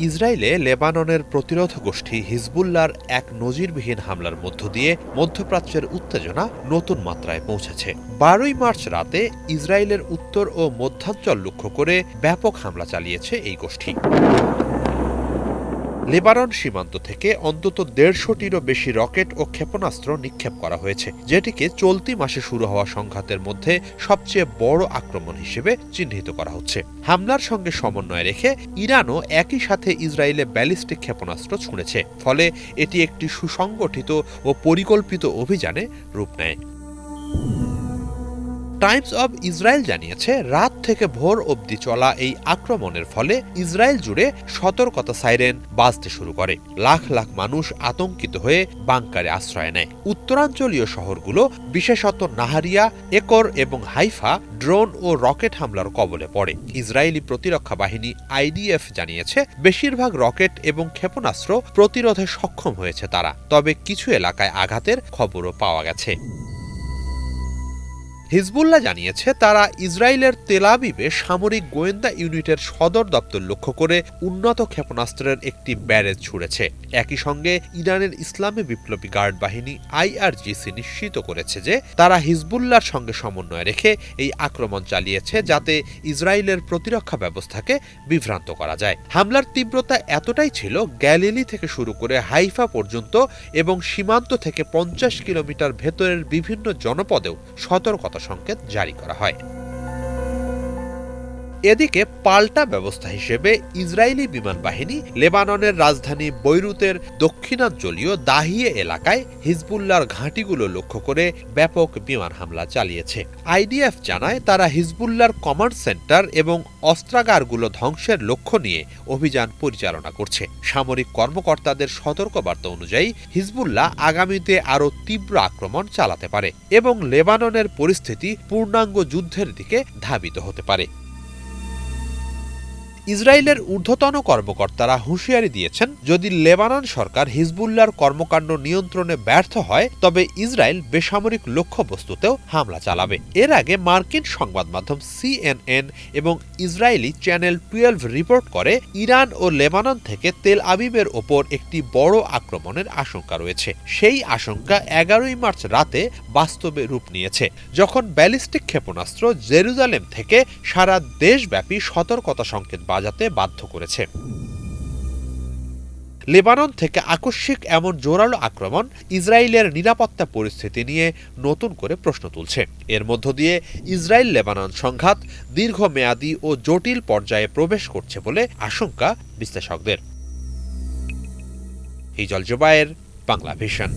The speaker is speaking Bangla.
ইসরায়েলে লেবাননের প্রতিরোধ গোষ্ঠী হিজবুল্লাহর এক নজিরবিহীন হামলার মধ্য দিয়ে মধ্যপ্রাচ্যের উত্তেজনা নতুন মাত্রায় পৌঁছেছে। ১২ই মার্চ রাতে ইসরায়েলের উত্তর ও মধ্যাঞ্চল লক্ষ্য করে ব্যাপক হামলা চালিয়েছে এই গোষ্ঠী। লেবানন সীমান্ত থেকে অন্তত ১৫০টিরও বেশি রকেট ও ক্ষেপণাস্ত্র নিক্ষেপ করা হয়েছে, যেটিকে চলতি মাসে শুরু হওয়া সংঘাতের মধ্যে সবচেয়ে বড় আক্রমণ হিসেবে চিহ্নিত করা হচ্ছে। হামলার সঙ্গে সমন্বয় রেখে ইরানও একই সাথে ইসরায়েলে ব্যালিস্টিক ক্ষেপণাস্ত্র ছুঁড়েছে, ফলে এটি একটি সুসংগঠিত ও পরিকল্পিত অভিযানে রূপ নেয়। টাইমস অব ইসরায়েল জানিয়েছে, রাত থেকে ভোর অবধি চলা এই আক্রমণের ফলে ইসরায়েল জুড়ে সতর্কতা সাইরেন বাজতে শুরু করে। লাখ লাখ মানুষ আতঙ্কিত হয়ে বাংকারে আশ্রয় নেয়। উত্তরাঞ্চলীয় শহরগুলো, বিশেষত নাহারিয়া, একর এবং হাইফা ড্রোন ও রকেট হামলার কবলে পড়ে। ইসরায়েলি প্রতিরক্ষা বাহিনী আইডিএফ জানিয়েছে, বেশিরভাগ রকেট এবং ক্ষেপণাস্ত্র প্রতিরোধে সক্ষম হয়েছে তারা, তবে কিছু এলাকায় আঘাতের খবরও পাওয়া গেছে। হিজবুল্লাহ জানিয়েছে, তারা ইসরায়েলের তেল আবিবে সামরিক গোয়েন্দা ইউনিটের সদর দপ্তর লক্ষ্য করে উন্নত ক্ষেপণাস্ত্রের একটি ব্যারেজ ছুড়েছে। একই সঙ্গে ইরানের ইসলামী বিপ্লবী গার্ড বাহিনী আইআরজিসি নিশ্চিত করেছে যে তারা হিজবুল্লাহর সঙ্গে সমন্বয় রেখে এই আক্রমণ চালিয়েছে, যাতে ইসরায়েলের প্রতিরক্ষা ব্যবস্থাকে বিভ্রান্ত করা যায়। হামলার তীব্রতা এতটাই ছিল, গ্যালিলি থেকে শুরু করে হাইফা পর্যন্ত এবং সীমান্ত থেকে ৫০ কিলোমিটার ভেতরের বিভিন্ন জনপদেও সতর্কতা সংকেত জারি করা হয়। এদিকে পাল্টা ব্যবস্থা হিসেবে ইসরায়েলি বিমান বাহিনী লেবাননের রাজধানী বৈরুতের দক্ষিণাঞ্চলীয় দাহিয়ে এলাকায় হিজবুল্লাহর ঘাঁটিগুলো লক্ষ্য করে ব্যাপক বিমান হামলা চালিয়েছে। আইডিএফ জানায়, তারা হিজবুল্লাহর কমান্ড সেন্টার এবং অস্ত্রাগারগুলো ধ্বংসের লক্ষ্য নিয়ে অভিযান পরিচালনা করছে। সামরিক কর্মকর্তাদের সতর্কবার্তা অনুযায়ী হিজবুল্লাহ আগামীতে আরও তীব্র আক্রমণ চালাতে পারে এবং লেবাননের পরিস্থিতি পূর্ণাঙ্গ যুদ্ধের দিকে ধাবিত হতে পারে। ইসরায়েলের ঊর্ধ্বতন কর্মকর্তারা হুঁশিয়ারি দিয়েছেন, যদি লেবানন সরকার হিজবুল্লাহর কর্মকাণ্ড নিয়ন্ত্রণে ব্যর্থ হয়, তবে ইসরায়েল বেসামরিক লক্ষ্যবস্তুতেও হামলা চালাবে। এর আগে মার্কিন সংবাদ মাধ্যম CNN এবং ইসরায়েলি চ্যানেল 12 রিপোর্ট করে, ইরান ও লেবানন থেকে তেল আবিবের ওপর একটি বড় আক্রমণের আশঙ্কা রয়েছে। সেই আশঙ্কা ১১ই মার্চ রাতে বাস্তবে রূপ নিয়েছে, যখন ব্যালিস্টিক ক্ষেপণাস্ত্র জেরুজালেম থেকে সারা দেশব্যাপী সতর্কতা সংকেত বাজাতে বাধ্য করেছে। লেবানন থেকে আকস্মিক এমন জোরালো আক্রমণ ইসরায়েলের নিরাপত্তা পরিস্থিতি নিয়ে নতুন করে প্রশ্ন তুলছে। এর মধ্য দিয়ে ইসরায়েল লেবানন সংঘাত দীর্ঘমেয়াদী ও জটিল পর্যায়ে প্রবেশ করছে বলে আশঙ্কা বিশ্লেষকদের। হিজল জুবায়ের, বাংলা ভিশন।